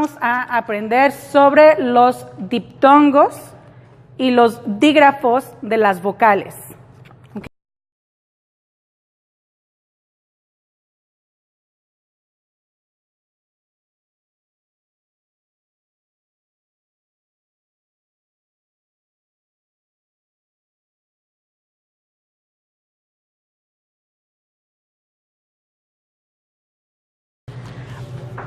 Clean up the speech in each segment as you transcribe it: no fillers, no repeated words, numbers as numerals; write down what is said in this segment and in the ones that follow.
Vamos a aprender sobre los diptongos y los dígrafos de las vocales. Okay.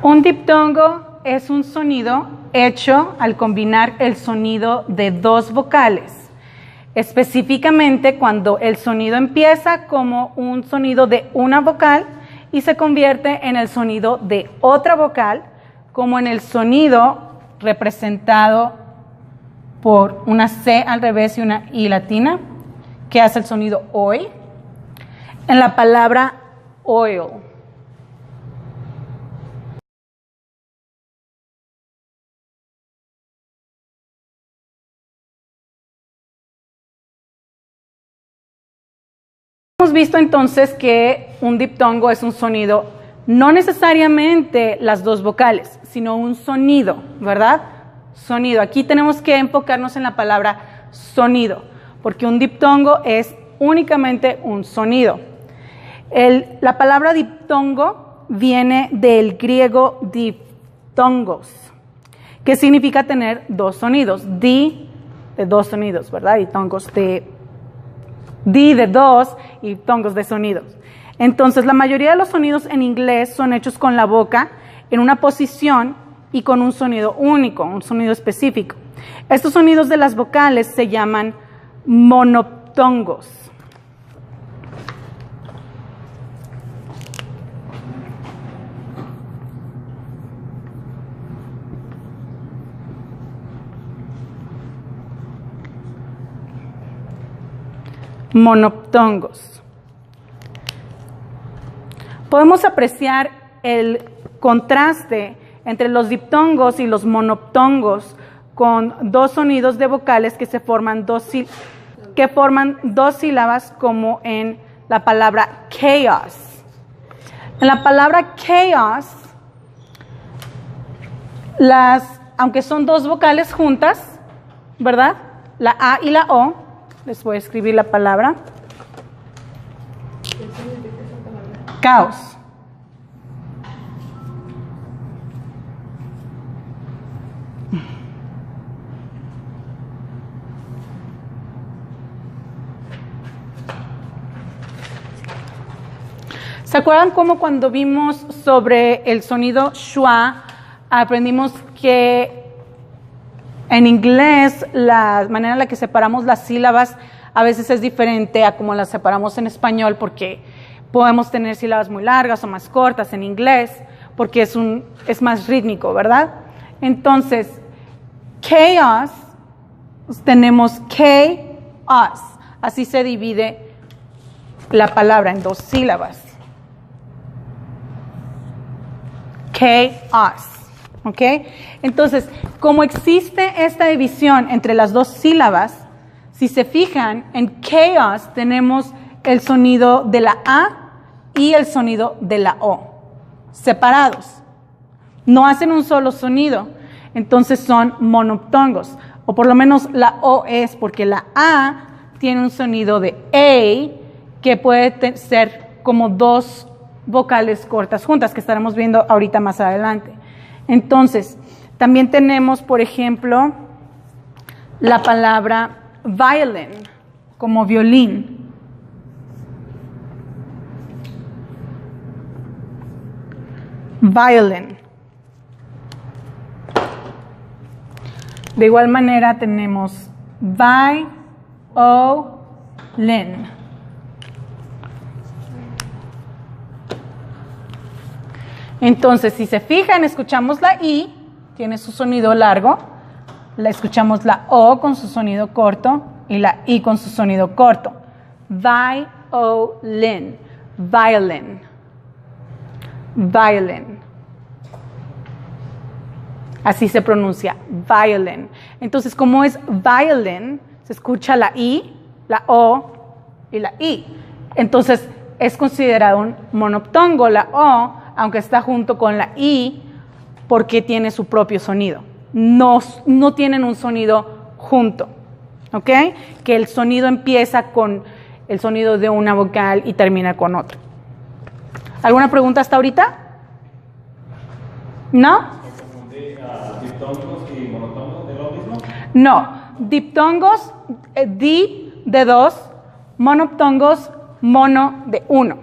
Un diptongo es un sonido hecho al combinar el sonido de dos vocales, específicamente cuando el sonido empieza como un sonido de una vocal y se convierte en el sonido de otra vocal, como en el sonido representado por una C al revés y una I latina, que hace el sonido OI, en la palabra oil. Hemos visto entonces que un diptongo es un sonido, no necesariamente las dos vocales, sino un sonido, ¿verdad? Sonido. Aquí tenemos que enfocarnos en la palabra sonido, porque un diptongo es únicamente un sonido. La palabra diptongo viene del griego diftongos, que significa tener dos sonidos. Di de dos sonidos, ¿verdad? Y tongos de di de dos y tongos de sonidos. Entonces, la mayoría de los sonidos en inglés son hechos con la boca en una posición y con un sonido único, un sonido específico. Estos sonidos de las vocales se llaman monoptongos. Monoptongos. Podemos apreciar el contraste entre los diptongos y los monoptongos con dos sonidos de vocales que forman dos sílabas, como en la palabra chaos. En la palabra chaos, aunque son dos vocales juntas, ¿verdad? La A y la O. Les voy a escribir la palabra. Caos. ¿Se acuerdan cómo cuando vimos sobre el sonido schwa, aprendimos que en inglés la manera en la que separamos las sílabas a veces es diferente a como las separamos en español, porque podemos tener sílabas muy largas o más cortas en inglés, porque es más rítmico, ¿verdad? Entonces, chaos, tenemos chaos, así se divide la palabra en dos sílabas. Chaos. ¿Ok? Entonces, como existe esta división entre las dos sílabas, si se fijan, en chaos tenemos el sonido de la A y el sonido de la O, separados. No hacen un solo sonido, entonces son monoptongos, o por lo menos la O es, porque la A tiene un sonido de A que puede ser como dos vocales cortas juntas, que estaremos viendo ahorita más adelante. Entonces, también tenemos, por ejemplo, la palabra violin, como violín. Violin. De igual manera tenemos violin. Entonces, si se fijan, escuchamos la I, tiene su sonido largo, escuchamos la O con su sonido corto y la I con su sonido corto. Violin, violin, violin. Así se pronuncia, violin. Entonces, como es violin, se escucha la I, la O y la I. Entonces, es considerado un monoptongo. La O, aunque está junto con la I, porque tiene su propio sonido. No tienen un sonido junto, ¿ok? Que el sonido empieza con el sonido de una vocal y termina con otra. ¿Alguna pregunta hasta ahorita? ¿No? ¿Diptongos y monotongos de lo mismo? No, diptongos, di de 2, monoptongos, mono de 1.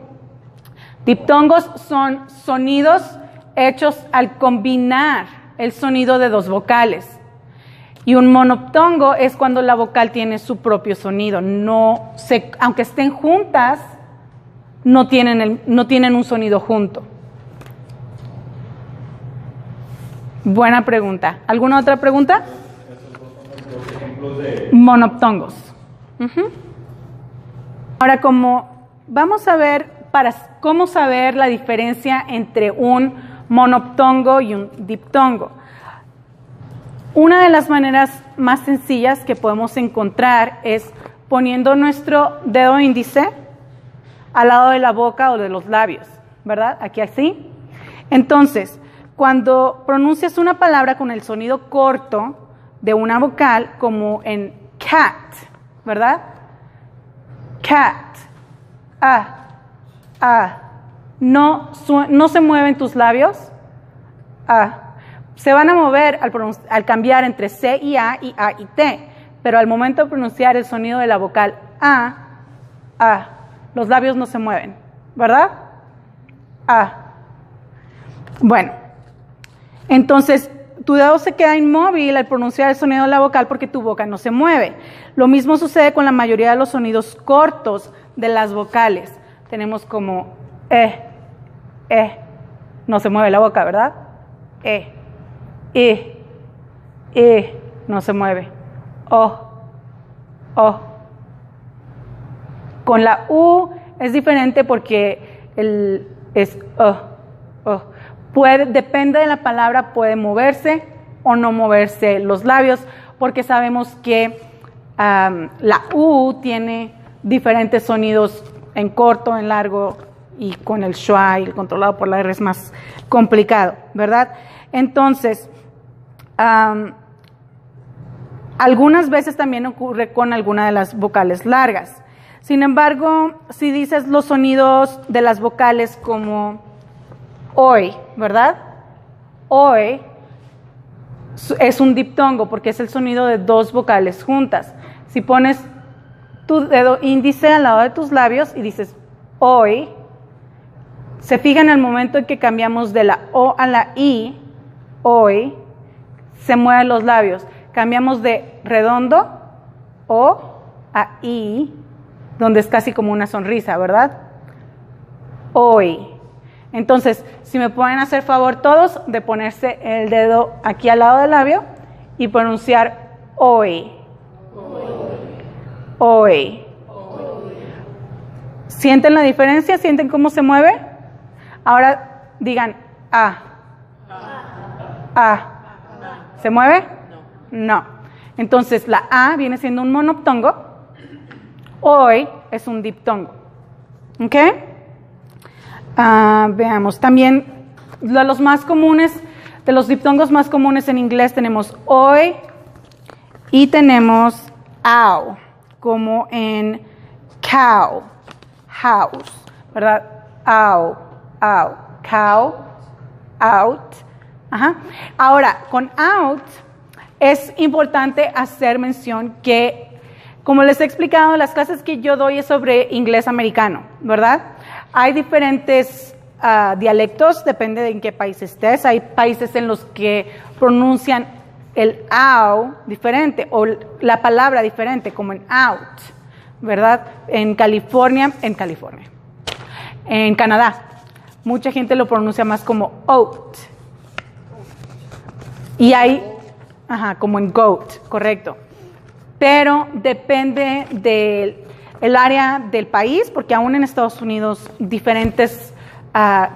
Diptongos son sonidos hechos al combinar el sonido de 2 vocales. Y un monoptongo es cuando la vocal tiene su propio sonido. Aunque estén juntas, no tienen un sonido junto. Buena pregunta. ¿Alguna otra pregunta? Esos dos son los ejemplos de Monoptongos. Ahora, vamos a ver cómo saber la diferencia entre un monoptongo y un diptongo. Una de las maneras más sencillas que podemos encontrar es poniendo nuestro dedo índice al lado de la boca o de los labios, ¿verdad? Aquí así. Entonces, cuando pronuncias una palabra con el sonido corto de una vocal, como en cat, ¿verdad? Cat, no se mueven tus labios, se van a mover al cambiar entre C y A y T, pero al momento de pronunciar el sonido de la vocal los labios no se mueven, ¿verdad? Bueno, entonces tu dedo se queda inmóvil al pronunciar el sonido de la vocal porque tu boca no se mueve. Lo mismo sucede con la mayoría de los sonidos cortos de las vocales. Tenemos como no se mueve la boca, ¿verdad? No se mueve. O. Con la U es diferente porque es depende de la palabra, puede moverse o no moverse los labios, porque sabemos que la U tiene diferentes sonidos en corto, en largo, y con el schwa y el controlado por la R es más complicado, ¿verdad? Entonces, algunas veces también ocurre con alguna de las vocales largas. Sin embargo, si dices los sonidos de las vocales como hoy, ¿verdad? Hoy es un diptongo porque es el sonido de 2 vocales juntas. Si pones tu dedo índice al lado de tus labios y dices hoy, se fija en el momento en que cambiamos de la O a la I, hoy, se mueven los labios. Cambiamos de redondo, O, a I, donde es casi como una sonrisa, ¿verdad? Hoy. Entonces, si me pueden hacer favor todos de ponerse el dedo aquí al lado del labio y pronunciar hoy. Hoy. ¿Sienten la diferencia? ¿Sienten cómo se mueve? Ahora digan ¿Se mueve? No. Entonces la A viene siendo un monoptongo. Hoy es un diptongo. ¿Ok? Veamos. También de los más comunes, de los diptongos más comunes en inglés tenemos hoy y tenemos ow, como en cow, house, ¿verdad? Ow, cow, out. Ajá. Ahora, con out es importante hacer mención que, como les he explicado, las clases que yo doy es sobre inglés americano, ¿verdad? Hay diferentes dialectos, depende de en qué país estés. Hay países en los que pronuncian el ow diferente o la palabra diferente, como en out, ¿verdad? En Canadá, mucha gente lo pronuncia más como oat. Y hay, como en goat, correcto. Pero depende del área del país, porque aún en Estados Unidos diferentes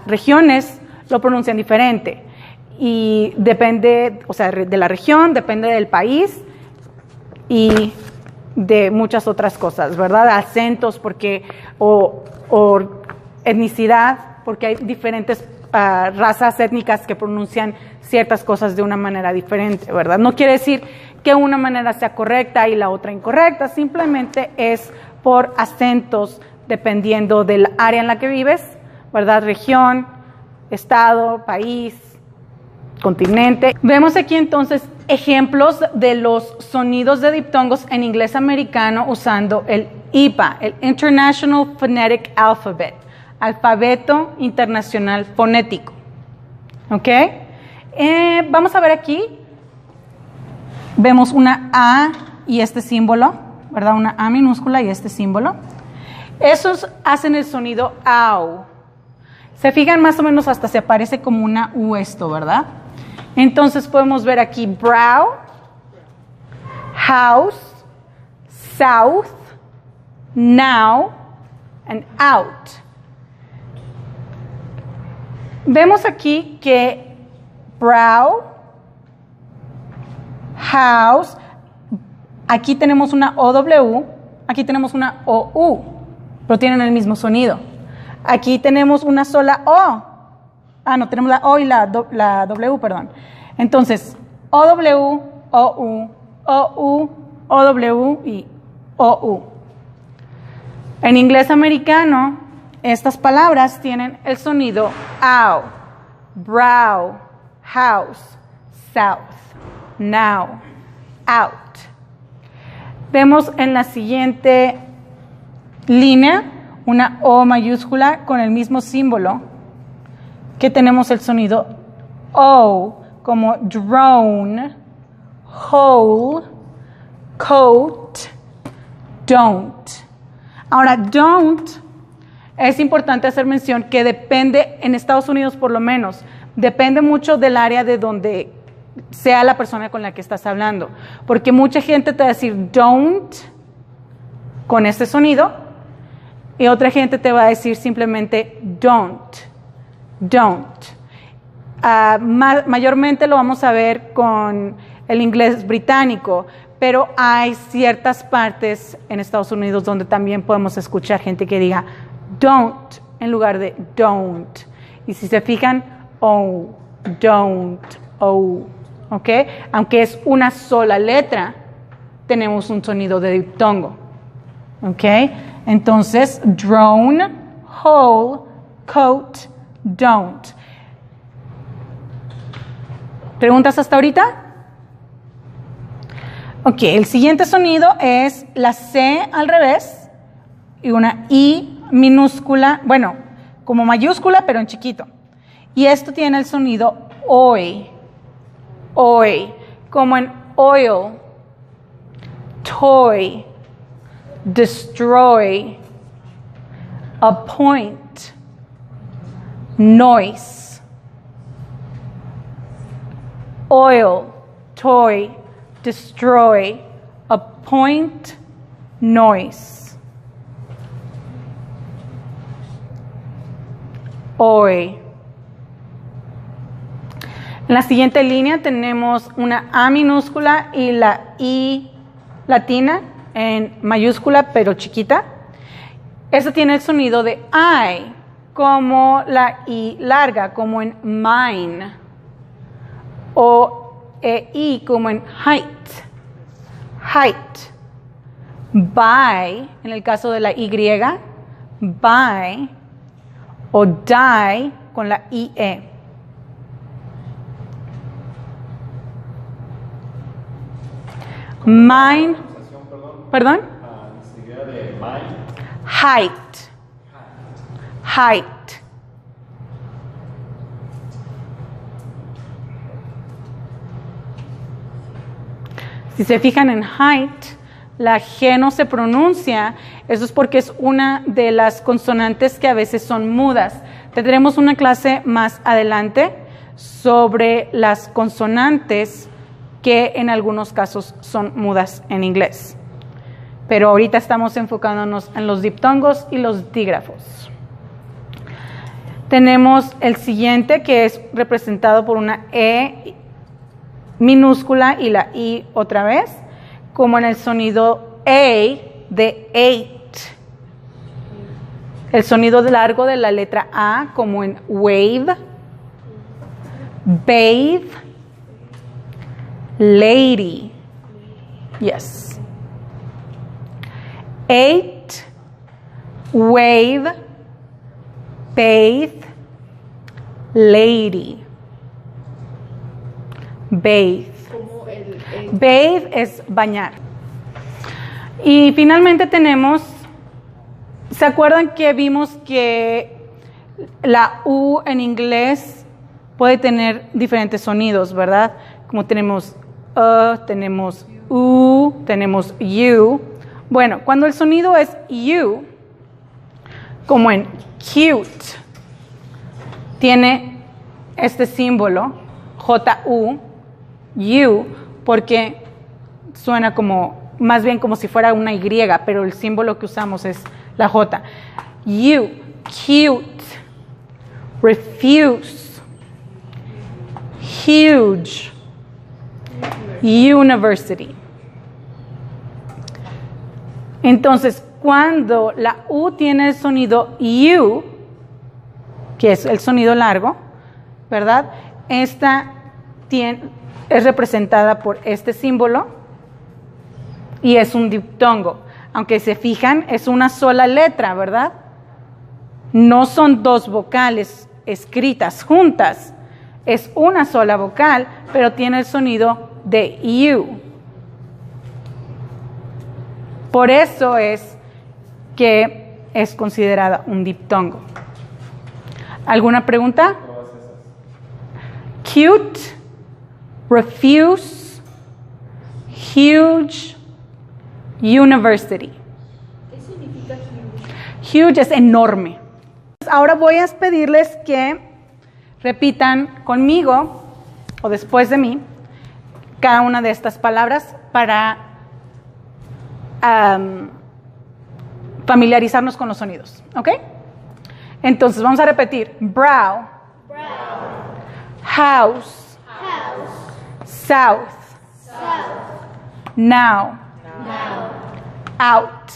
regiones lo pronuncian diferente. Y depende, o sea, de la región, depende del país y de muchas otras cosas, ¿verdad? Acentos, porque, o etnicidad, porque hay diferentes razas étnicas que pronuncian ciertas cosas de una manera diferente, ¿verdad? No quiere decir que una manera sea correcta y la otra incorrecta, simplemente es por acentos dependiendo del área en la que vives, ¿verdad? Región, estado, país, continente. Vemos aquí entonces ejemplos de los sonidos de diptongos en inglés americano usando el IPA, el International Phonetic Alphabet, alfabeto internacional fonético. ¿Ok? Vamos a ver aquí. Vemos una A y este símbolo, ¿verdad? Una A minúscula y este símbolo. Esos hacen el sonido AU. Se fijan más o menos hasta se parece como una U esto, ¿verdad? Entonces podemos ver aquí brow, house, south, now, and out. Vemos aquí que brow, house, aquí tenemos una OW, aquí tenemos una OU, pero tienen el mismo sonido. Aquí tenemos una sola O. No, tenemos la O y la W, perdón. Entonces, OW, OU, OU, OW y OU. En inglés americano, estas palabras tienen el sonido OW, brow, house, south, now, out. Vemos en la siguiente línea una O mayúscula con el mismo símbolo que tenemos el sonido O, como drone, whole, coat, don't. Ahora, don't, es importante hacer mención que depende, en Estados Unidos por lo menos, depende mucho del área de donde sea la persona con la que estás hablando. Porque mucha gente te va a decir don't con este sonido y otra gente te va a decir simplemente don't. Mayormente lo vamos a ver con el inglés británico, pero hay ciertas partes en Estados Unidos donde también podemos escuchar gente que diga don't en lugar de don't. Y si se fijan, oh, don't, oh, ¿ok? Aunque es una sola letra, tenemos un sonido de diptongo, ¿ok? Entonces, drone, whole, coat, don't. ¿Preguntas hasta ahorita? Ok, el siguiente sonido es la C al revés y una I minúscula, bueno, como mayúscula pero en chiquito. Y esto tiene el sonido OI, como en oil, toy, destroy, appoint, noise. Oil, toy, destroy, appoint, noise. Hoy. En la siguiente línea tenemos una A minúscula y la I latina en mayúscula pero chiquita. Esta tiene el sonido de I, como la I larga, como en mine. O I como en height. By, en el caso de la Y, by, o die con la IE. Mine, perdón. Enseguida de mine. Height. Si se fijan en height, la G no se pronuncia. Eso es porque es una de las consonantes que a veces son mudas. Tendremos una clase más adelante sobre las consonantes que en algunos casos son mudas en inglés. Pero ahorita estamos enfocándonos en los diptongos y los dígrafos. Tenemos el siguiente, que es representado por una E minúscula y la I otra vez, como en el sonido A de eight. El sonido largo de la letra A, como en wave, bathe, lady. Yes. Ate, wave, bathe, lady. Bathe. Bathe es bañar. Y finalmente tenemos, ¿se acuerdan que vimos que la U en inglés puede tener diferentes sonidos, verdad? Como tenemos tenemos U, tenemos U. Bueno, cuando el sonido es U, como en cute, tiene este símbolo, J-U, U, porque suena como, más bien como si fuera una Y, pero el símbolo que usamos es la J. U, cute, refuse, huge, university. Entonces, cuando la U tiene el sonido U, que es el sonido largo, ¿verdad? Esta es representada por este símbolo y es un diptongo. Aunque se fijan, es una sola letra, ¿verdad? No son dos vocales escritas juntas. Es una sola vocal, pero tiene el sonido de U. Por eso es que es considerada un diptongo. ¿Alguna pregunta? Cute, refuse, huge, university. ¿Qué significa huge? Huge es enorme. Ahora voy a pedirles que repitan conmigo o después de mí cada una de estas palabras para familiarizarnos con los sonidos, ¿ok? Entonces vamos a repetir: brow, house, south, now, out.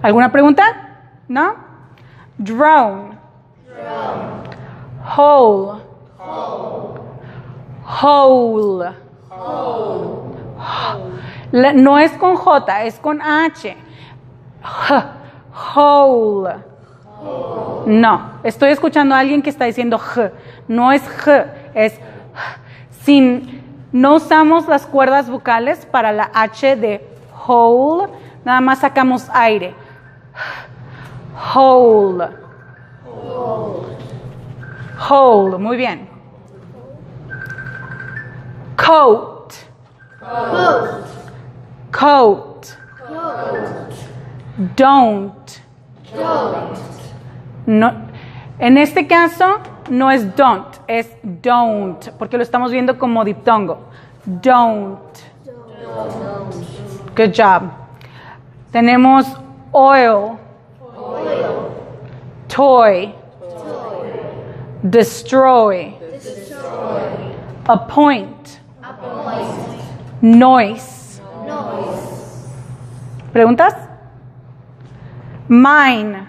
¿Alguna pregunta? ¿No? Drone, whole, whole. No es con J, es con H. Whole. No, estoy escuchando a alguien que está diciendo J. No es J, es no usamos las cuerdas vocales para la H de whole, nada más sacamos aire. Whole. Whole, muy bien. Coat. Coat. Don't. No, en este caso no es don't, es don't, porque lo estamos viendo como diptongo. Don't. Good job. Tenemos oil, toy, destroy, appoint, noise. ¿Preguntas? Mine,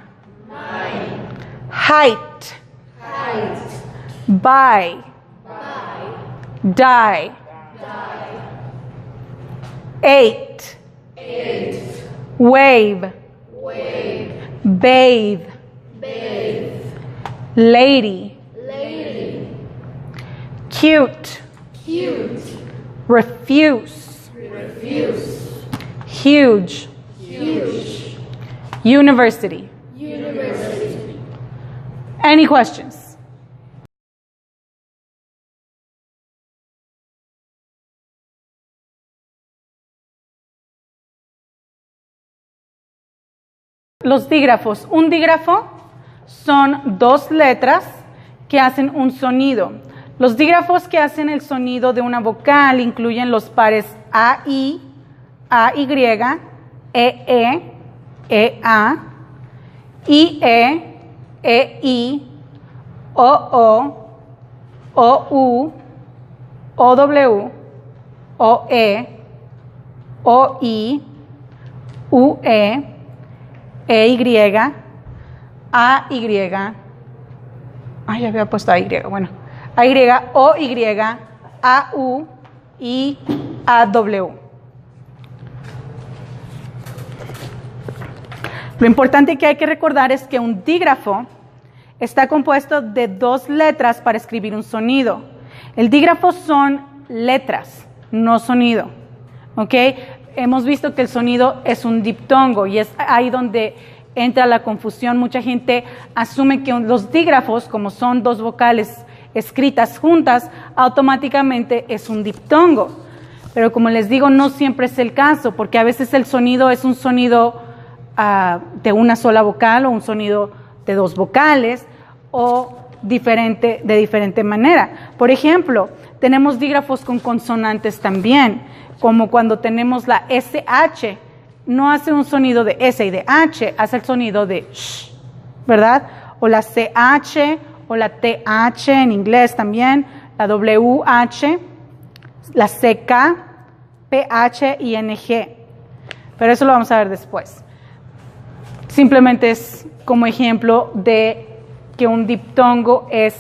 height, buy, die, eight, wave, bathe, lady, cute, refuse, huge, university. Any questions? Los dígrafos. Un dígrafo son dos letras que hacen un sonido. Los dígrafos que hacen el sonido de una vocal incluyen los pares AI, AY, EE, EA, IE, EI, OO, OU, OW, OE, OI, UE, EY, AY. Ay, ya había puesto AY. Bueno. A-Y, O-Y, A-U y A-W. Lo importante que hay que recordar es que un dígrafo está compuesto de 2 letras para escribir un sonido. El dígrafo son letras, no sonido. ¿Ok? Hemos visto que el sonido es un diptongo y es ahí donde entra la confusión. Mucha gente asume que los dígrafos, como son 2 vocales escritas juntas, automáticamente es un diptongo. Pero como les digo, no siempre es el caso, porque a veces el sonido es un sonido de una sola vocal o un sonido de 2 vocales o de diferente manera. Por ejemplo, tenemos dígrafos con consonantes también, como cuando tenemos la SH, no hace un sonido de S y de H, hace el sonido de sh, ¿verdad? O la CH o la TH en inglés también, la WH, la CK, PH y NG. Pero eso lo vamos a ver después. Simplemente es como ejemplo de que un diptongo es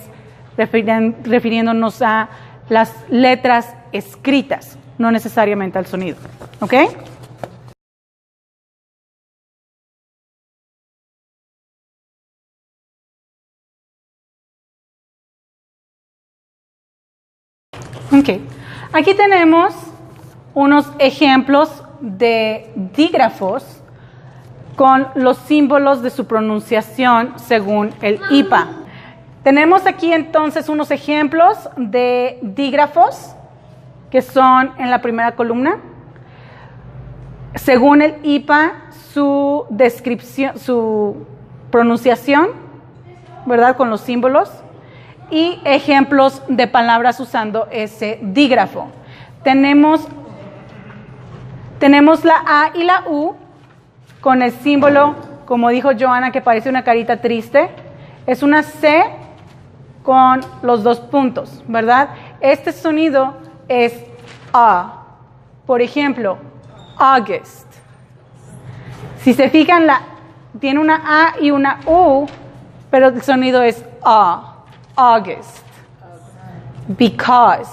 refiriéndonos a las letras escritas, no necesariamente al sonido. ¿Ok? Ok. Aquí tenemos unos ejemplos de dígrafos con los símbolos de su pronunciación según el IPA. Tenemos aquí entonces unos ejemplos de dígrafos que son en la primera columna. Según el IPA, su descripción, su pronunciación, ¿verdad? Con los símbolos. Y ejemplos de palabras usando ese dígrafo. Tenemos la A y la U con el símbolo, como dijo Joana, que parece una carita triste. Es una C con los 2 puntos, ¿verdad? Este sonido es A. Por ejemplo, August. Si se fijan, tiene una A y una U, pero el sonido es A. August. Because.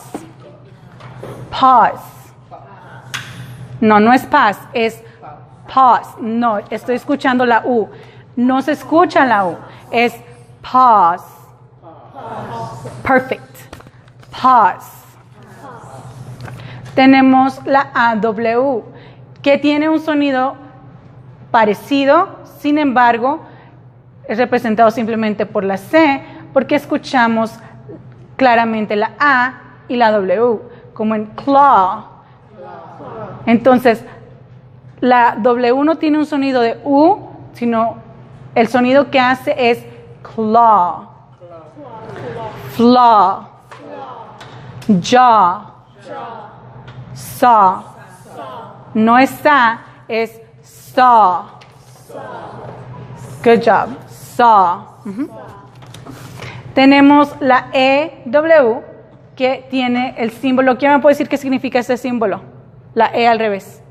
Pause. No es paz, es pause. No, estoy escuchando la U. No se escucha la U. Es pause. Perfect. Pause. Tenemos la AW, que tiene un sonido parecido, sin embargo, es representado simplemente por la C, porque escuchamos claramente la A y la W, como en claw. Entonces, la W no tiene un sonido de U, sino el sonido que hace es claw, flaw, jaw, saw. No es sa, es saw. Good job. Saw. Tenemos la EW, que tiene el símbolo. ¿Quién me puede decir qué significa ese símbolo? La E al revés.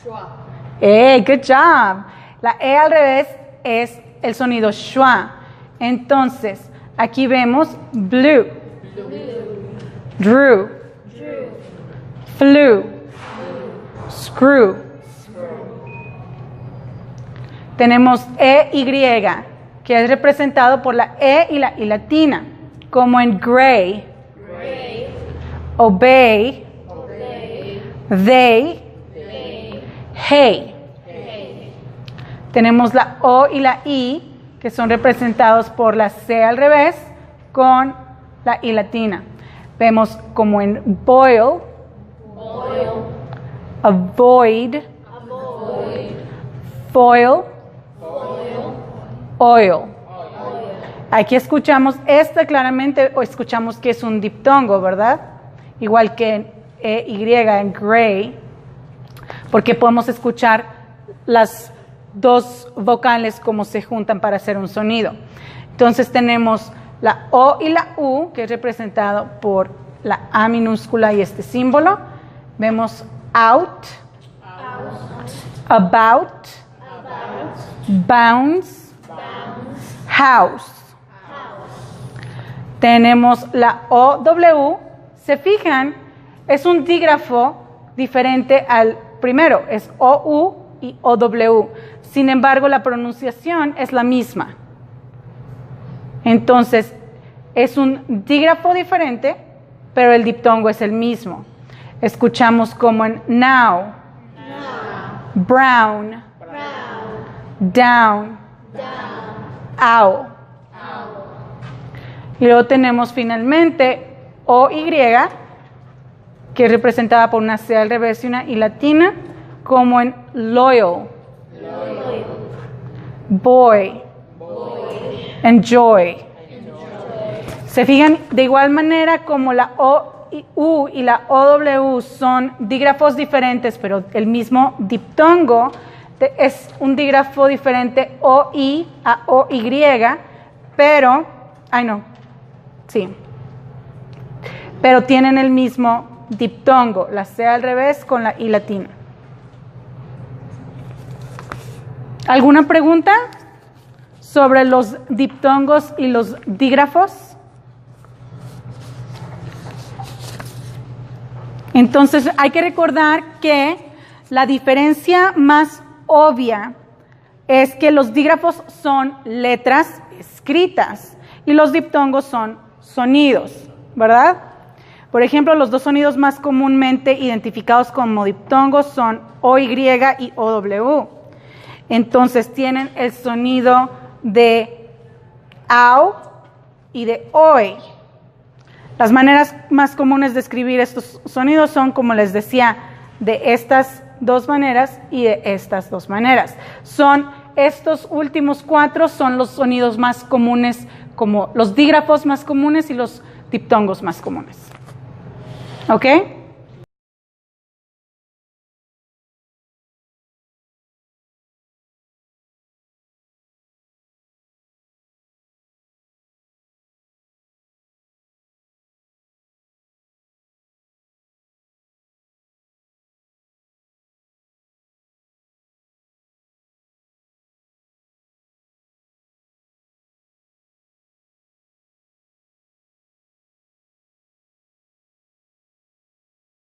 Good job. La E al revés es el sonido schwa. Entonces, aquí vemos blue, drew, flew, screw. Tenemos EY, que es representado por la E y la I latina, como en gray, obey, they, hey. Tenemos la O y la I, que son representados por la C al revés con la I latina. Vemos como en boil, avoid, foil, oil. Aquí escuchamos claramente, o escuchamos que es un diptongo, ¿verdad? Igual que en EY, en gray, porque podemos escuchar las 2 vocales como se juntan para hacer un sonido. Entonces tenemos la O y la U, que es representado por la A minúscula y este símbolo. Vemos out, about, bounce, house. Tenemos la OW. Se fijan, es un dígrafo diferente al primero, es OU y OW. Sin embargo, la pronunciación es la misma. Entonces, es un dígrafo diferente, pero el diptongo es el mismo. Escuchamos como en now, brown, down, owl. Y luego tenemos finalmente OY, que es representada por una C al revés y una I latina, como en loyal, boy, enjoy. Se fijan, de igual manera como la OU y la OW son dígrafos diferentes, pero el mismo diptongo, es un dígrafo diferente OI a OY, pero, pero tienen el mismo diptongo, la C al revés con la I latina. ¿Alguna pregunta sobre los diptongos y los dígrafos? Entonces hay que recordar que la diferencia más obvia es que los dígrafos son letras escritas y los diptongos son sonidos, ¿verdad? Por ejemplo, los dos sonidos más comúnmente identificados como diptongos son OY y OW. Entonces tienen el sonido de AU y de OI. Las maneras más comunes de escribir estos sonidos son, como les decía, de estas dos maneras y de estas dos maneras. Estos últimos cuatro son los sonidos más comunes, como los dígrafos más comunes y los diptongos más comunes. ¿Ok?